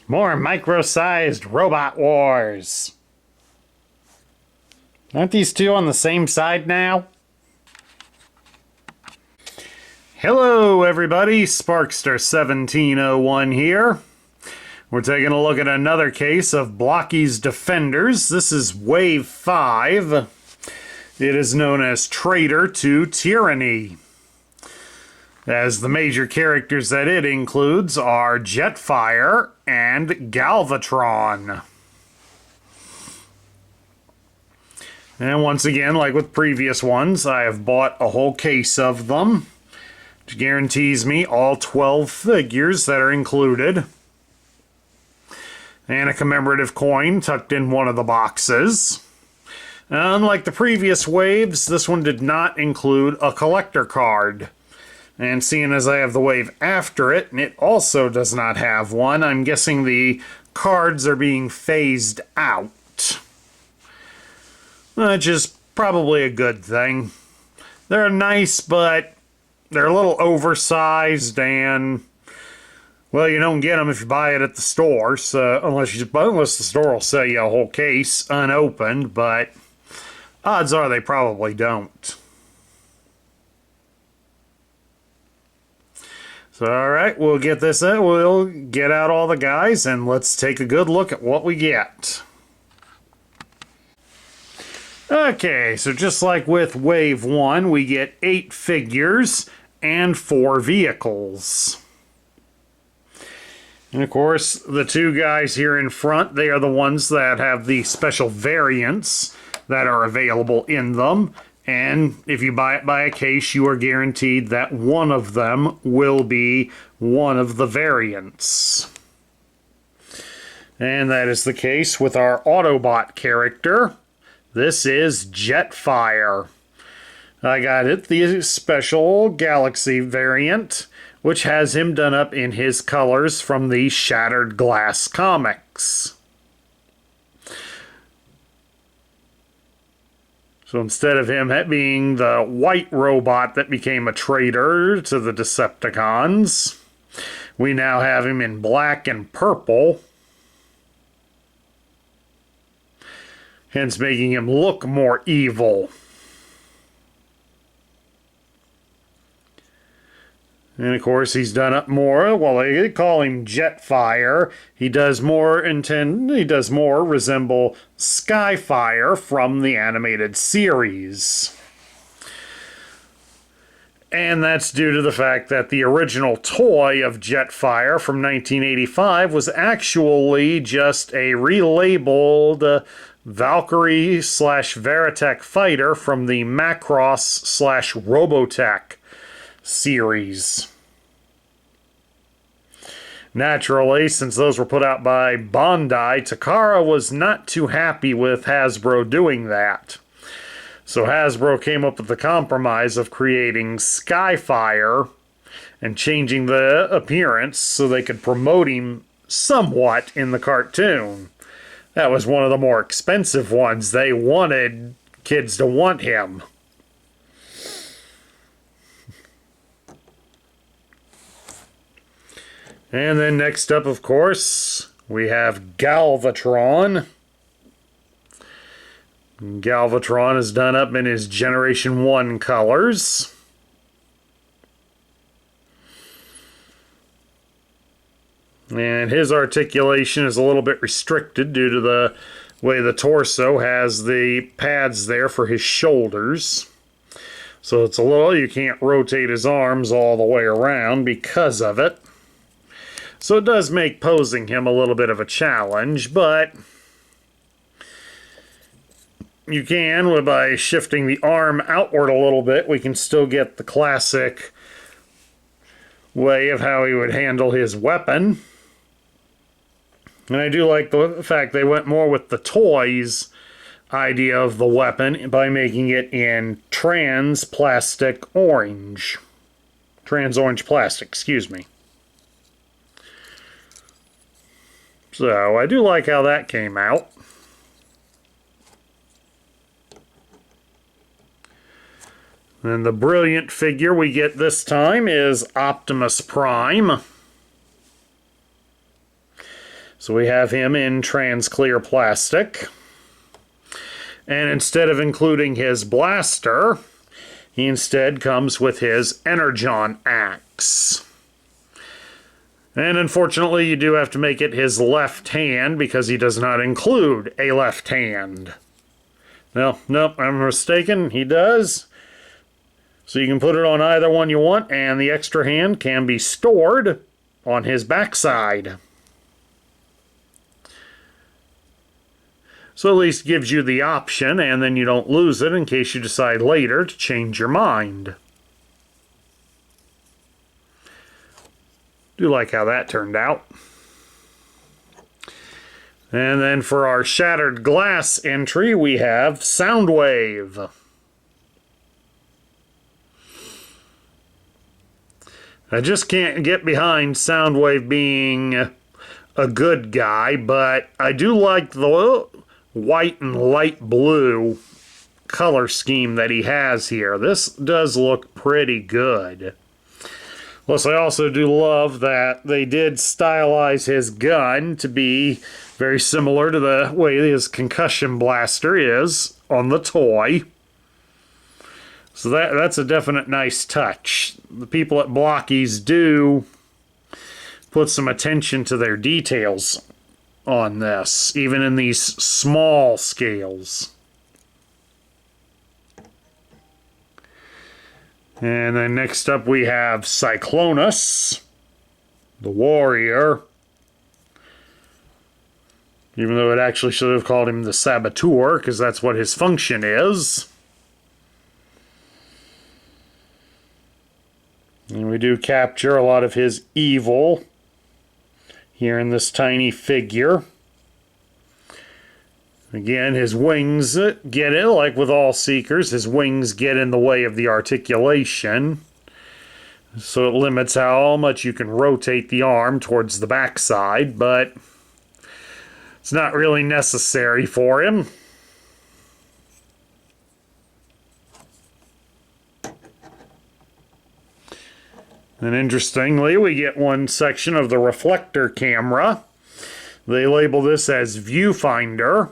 More micro-sized robot wars. Aren't these two on the same side now? Hello everybody, Sparkster1701 here. We're taking a look at another case of Blokees Defenders. This is Wave 5. It is known as Traitor to Tyranny. As the major characters that it includes are Jetfire and Galvatron. And once again, like with previous ones, I have bought a whole case of them, which guarantees me all 12 figures that are included. And a commemorative coin tucked in one of the boxes. Unlike the previous waves, this one did not include a collector card. And seeing as I have the wave after it, and it also does not have one, I'm guessing the cards are being phased out. Which is probably a good thing. They're nice, but they're a little oversized, and well, you don't get them if you buy it at the store, so unless the store will sell you a whole case unopened, but odds are they probably don't. So, alright, we'll get this in. We'll get out all the guys, and let's take a good look at what we get. Okay, so just like with Wave 1, we get 8 figures and 4 vehicles. And of course, the two guys here in front, they are the ones that have the special variants that are available in them. And if you buy it by a case, you are guaranteed that one of them will be one of the variants. And that is the case with our Autobot character. This is Jetfire. I got it, the special Galaxy variant, which has him done up in his colors from the Shattered Glass comics. So instead of him being the white robot that became a traitor to the Decepticons, we now have him in black and purple, hence making him look more evil. And of course, he's done up more. Well, they call him Jetfire. He does more resemble Skyfire from the animated series. And that's due to the fact that the original toy of Jetfire from 1985 was actually just a relabeled Valkyrie/Veritech fighter from the Macross/Robotech series. Naturally, since those were put out by Bandai, Takara was not too happy with Hasbro doing that. So Hasbro came up with the compromise of creating Skyfire and changing the appearance so they could promote him somewhat in the cartoon. That was one of the more expensive ones. They wanted kids to want him. And then next up, of course, we have Galvatron. Galvatron is done up in his Generation 1 colors. And his articulation is a little bit restricted due to the way the torso has the pads there for his shoulders. So it's a little, you can't rotate his arms all the way around because of it. So it does make posing him a little bit of a challenge, but you can, by shifting the arm outward a little bit, we can still get the classic way of how he would handle his weapon. And I do like the fact they went more with the toys idea of the weapon by making it in trans orange plastic, excuse me. So I do like how that came out. And the brilliant figure we get this time is Optimus Prime. So we have him in trans clear plastic. And instead of including his blaster, he instead comes with his Energon axe. And unfortunately, you do have to make it his left hand because he does not include a left hand. No, nope, I'm mistaken. He does. So you can put it on either one you want, and the extra hand can be stored on his backside. So at least gives you the option, and then you don't lose it in case you decide later to change your mind. Do like how that turned out. And then for our shattered glass entry, we have Soundwave. I just can't get behind Soundwave being a good guy, but I do like the white and light blue color scheme that he has here. This does look pretty good. Plus, I also do love that they did stylize his gun to be very similar to the way his concussion blaster is on the toy. So that's a definite nice touch. The people at Blokees do put some attention to their details on this, even in these small scales. And then next up we have Cyclonus, the warrior. Even though it actually should have called him the Saboteur, because that's what his function is. And we do capture a lot of his evil here in this tiny figure. Again, his wings get in, like with all Seekers, his wings get in the way of the articulation. So it limits how much you can rotate the arm towards the backside, but it's not really necessary for him. And interestingly, we get one section of the reflector camera. They label this as Viewfinder,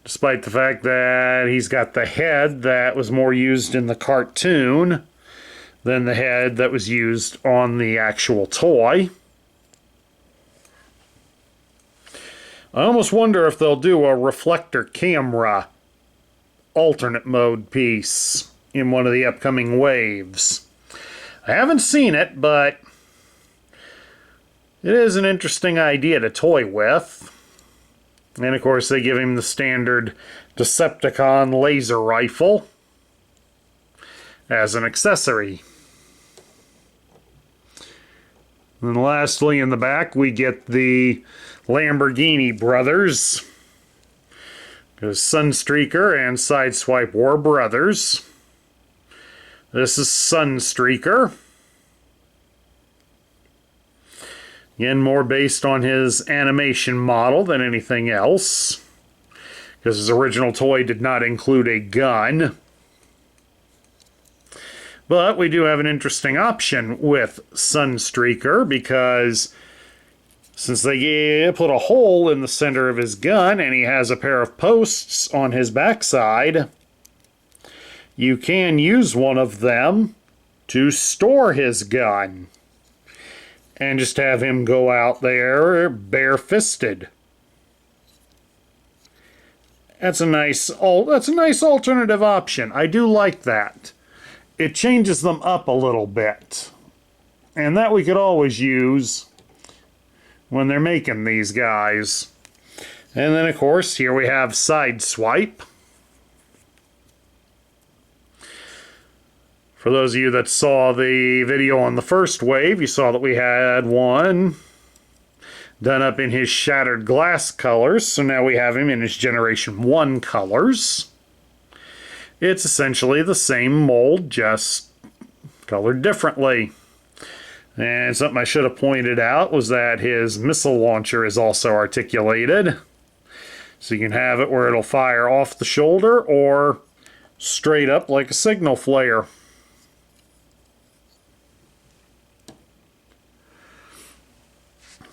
despite the fact that he's got the head that was more used in the cartoon than the head that was used on the actual toy. I almost wonder if they'll do a reflector camera alternate mode piece in one of the upcoming waves. I haven't seen it, but it is an interesting idea to toy with. And of course they give him the standard Decepticon laser rifle as an accessory. And lastly in the back we get the Lamborghini brothers, because Sunstreaker and Sideswipe were brothers. This is Sunstreaker. Again, more based on his animation model than anything else, because his original toy did not include a gun. But we do have an interesting option with Sunstreaker, because since they put a hole in the center of his gun and he has a pair of posts on his backside, you can use one of them to store his gun and just have him go out there bare-fisted. That's a nice alternative option. I do like that. It changes them up a little bit. And that we could always use when they're making these guys. And then of course here we have Sideswipe. For those of you that saw the video on the first wave, you saw that we had one done up in his shattered glass colors. So now we have him in his Generation 1 colors. It's essentially the same mold, just colored differently. And something I should have pointed out was that his missile launcher is also articulated. So you can have it where it'll fire off the shoulder or straight up like a signal flare.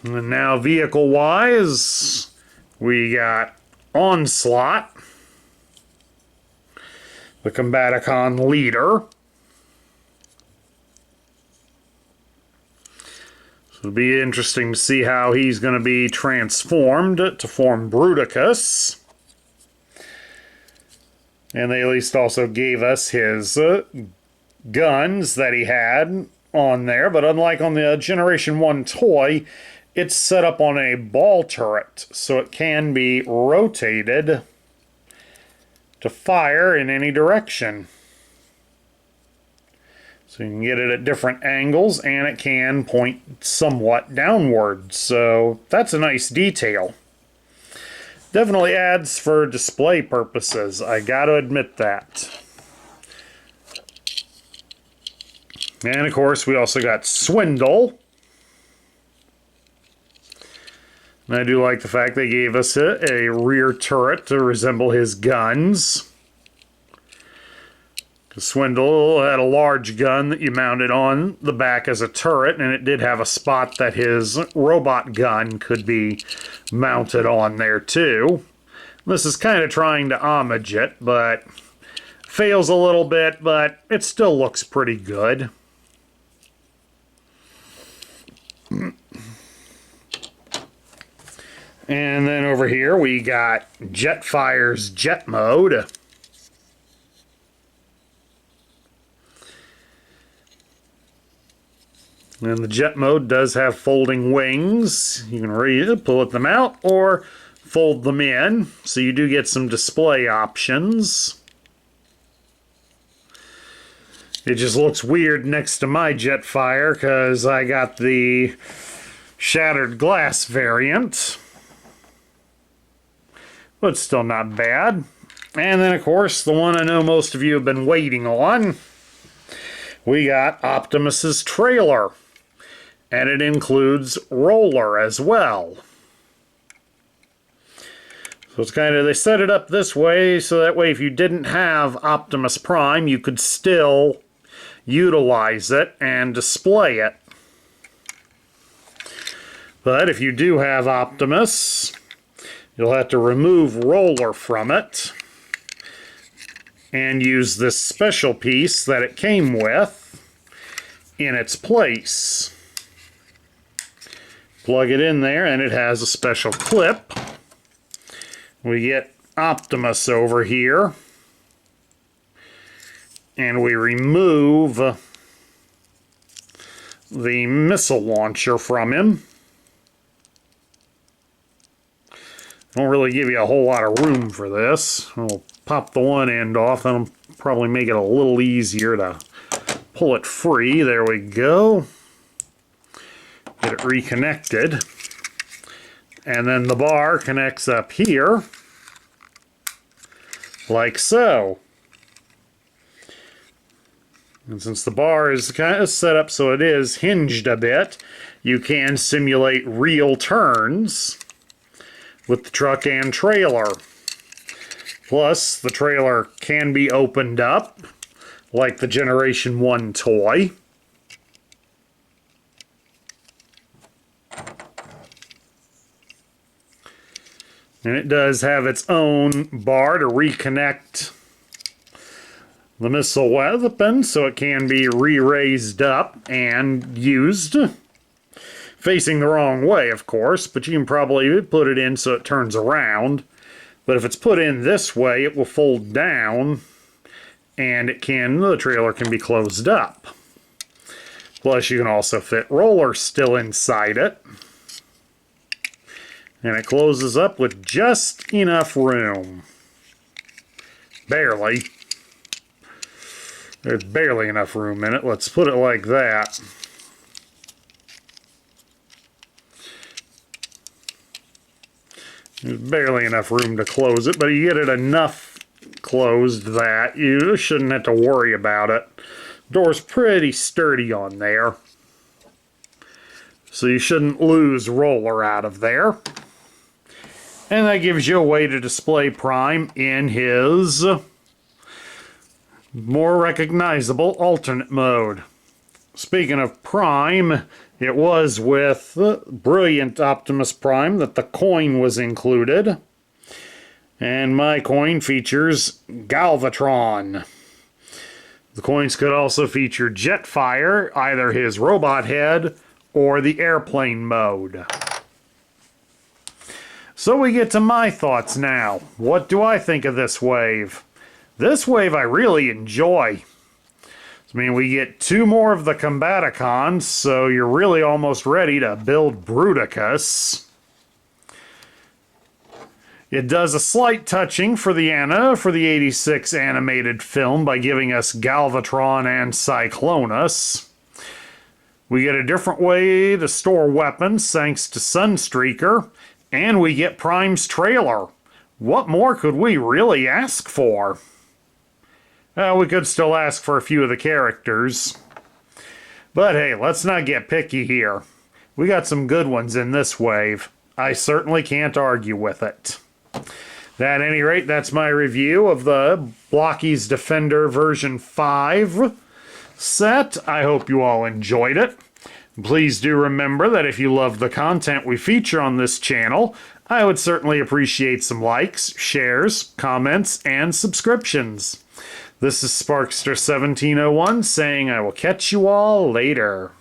And now vehicle-wise, we got Onslaught, the Combaticon leader. So it'll be interesting to see how he's going to be transformed to form Bruticus. And they at least also gave us his guns that he had on there. But unlike on the Generation 1 toy, it's set up on a ball turret, so it can be rotated to fire in any direction. So you can get it at different angles, and it can point somewhat downwards. So that's a nice detail. Definitely adds for display purposes, I gotta admit that. And of course, we also got Swindle. And I do like the fact they gave us a rear turret to resemble his guns. Because Swindle had a large gun that you mounted on the back as a turret, and it did have a spot that his robot gun could be mounted on there too. This is kind of trying to homage it, but fails a little bit, but it still looks pretty good. And then over here we got Jetfire's jet mode. And the jet mode does have folding wings. You can pull them out or fold them in. So you do get some display options. It just looks weird next to my Jetfire because I got the shattered glass variant. But still not bad. And then, of course, the one I know most of you have been waiting on. We got Optimus's trailer. And it includes Roller as well. So it's kind of, they set it up this way, so that way if you didn't have Optimus Prime, you could still utilize it and display it. But if you do have Optimus, you'll have to remove Roller from it and use this special piece that it came with in its place. Plug it in there and it has a special clip. We get Optimus over here and we remove the missile launcher from him. Don't really give you a whole lot of room for this. I'll pop the one end off and it'll probably make it a little easier to pull it free. There we go. Get it reconnected. And then the bar connects up here, like so. And since the bar is kind of set up so it is hinged a bit, you can simulate real turns with the truck and trailer. Plus, the trailer can be opened up, like the Generation 1 toy. And it does have its own bar to reconnect the missile weapon, so it can be re-raised up and used. Facing the wrong way, of course, but you can probably put it in so it turns around. But if it's put in this way, it will fold down, and the trailer can be closed up. Plus, you can also fit Roller still inside it. And it closes up with just enough room. Barely. There's barely enough room in it. Let's put it like that. There's barely enough room to close it, but you get it enough closed that you shouldn't have to worry about it. Door's pretty sturdy on there. So you shouldn't lose Roller out of there. And that gives you a way to display Prime in his more recognizable alternate mode. Speaking of Prime, It was with Brilliant Optimus Prime that the coin was included. And my coin features Galvatron. The coins could also feature Jetfire, either his robot head or the airplane mode. So we get to my thoughts now. What do I think of this wave? This wave I really enjoy. I mean, we get 2 more of the Combaticons, so you're really almost ready to build Bruticus. It does a slight touching for the for the 86 animated film by giving us Galvatron and Cyclonus. We get a different way to store weapons thanks to Sunstreaker, and we get Prime's trailer. What more could we really ask for? We could still ask for a few of the characters. But hey, let's not get picky here. We got some good ones in this wave. I certainly can't argue with it. At any rate, that's my review of the Blokees Defender version 5 set. I hope you all enjoyed it. Please do remember that if you love the content we feature on this channel, I would certainly appreciate some likes, shares, comments, and subscriptions. This is Sparkster1701 saying I will catch you all later.